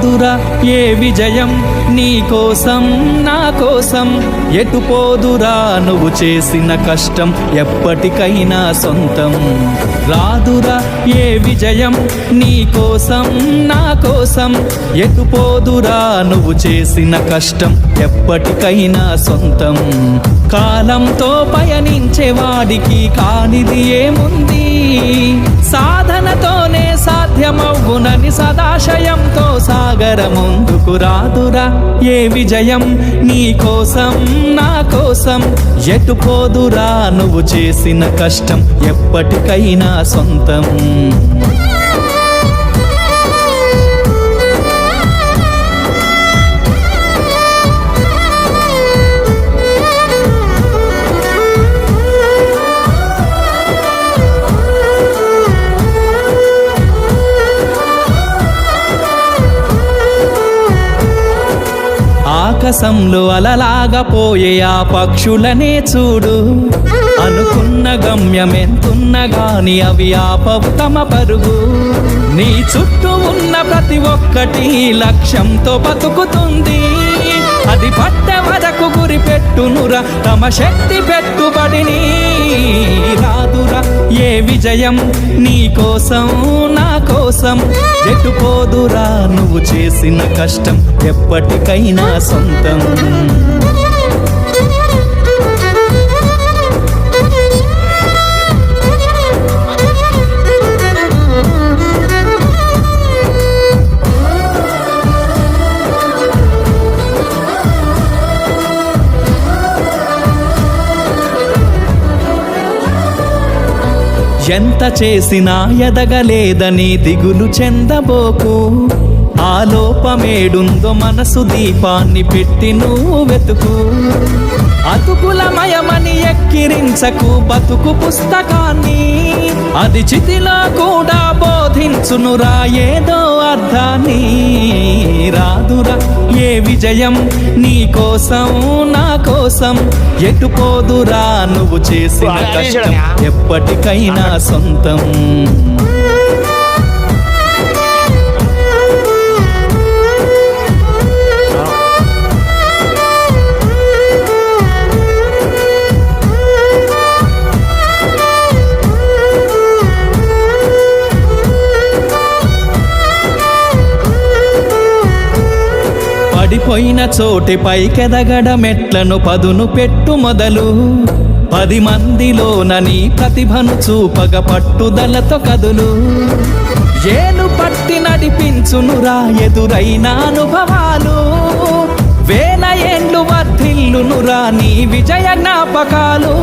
రాదురా ఏ విజయం నీ కోసం నా కోసం ఎటు పోదురా నువ్వు చేసిన కష్టం ఎప్పటికైనా సొంతం రాదురా ఏ విజయం నీ కోసం నా కోసం ఎటు పోదురా నువ్వు చేసిన కష్టం ఎప్పటికైనా సొంతం కాలంతో పయనించే వాడికి కానిది ఏముంది సాధనతోనే సాధ్యమవునని సదాశయంతో సాగర ముందుకు రాదురా ఏ విజయం నీ కోసం నా కోసం ఎటు పోదురా నువ్వు చేసిన కష్టం ఎప్పటికైనా సొంతం ఆకాశంలో అలలాగా పోయే ఆ పక్షులనే చూడు అనుకున్న గమ్యమెంతున్న గాని అవి ఆపవు తమ పరుగు నీ చుట్టూ ఉన్న ప్రతి ఒక్కటి లక్ష్యంతో బతుకుతుంది అది పట్టే వరకు గురి పెట్టునురా తమ శక్తి పెట్టుబడిని రాదురా ఏ విజయం నీ కోసం నా కోసం ఎటు పోదురా నువ్వు చేసిన కష్టం ఎప్పటికైనా సొంతం ఎంత చేసినా ఎదగలేదని దిగులు చెందబోకు ఆ లోపమేడుందో మనసు దీపాన్ని పెట్టి నువ్వు వెతుకు అతుకులమయమని ఎక్కిరించకు బతుకు పుస్తకాన్ని అది చితిలో కూడా బోధించునురా ఏదో అర్థాన్ని రాదురా ఏ విజయం నీ కోసం నా కోసం ఎటు పోదురా నువ్వు చేసిన కష్టం ఎప్పటికైనా సొంతం పడిపోయిన చోటి పైకెదగడ మెట్లను పదును పెట్టు మొదలు 10 మందిలోన నీ ప్రతిభను చూపగ పట్టుదలతో కదులు ఏలు పట్టి నడిపించునురా ఎదురైన అనుభవాలు వేల ఏండ్లు వర్ధిల్లునురా నీ విజయ జ్ఞాపకాలు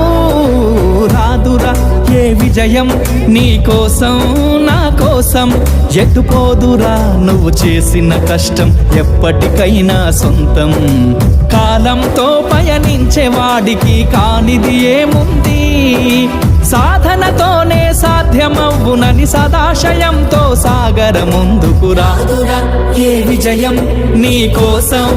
రాదురా ఏ విజయం నీ కోసం నా కోసం ఎటు పోదురా నువ్వు చేసిన కష్టం ఎప్పటికైనా సొంతం కాలంతో పయనించే వాడికి కానిది ఏముంది సాధనతోనే సాధ్యమవునని సదాశయంతో సాగర ముందుకు రాదురా ఏ విజయం నీ కోసం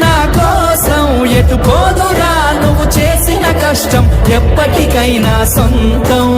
నా కోసం ఎటు పోదురా నువ్వు చేసిన కష్టం ఎప్పటికైనా సొంతం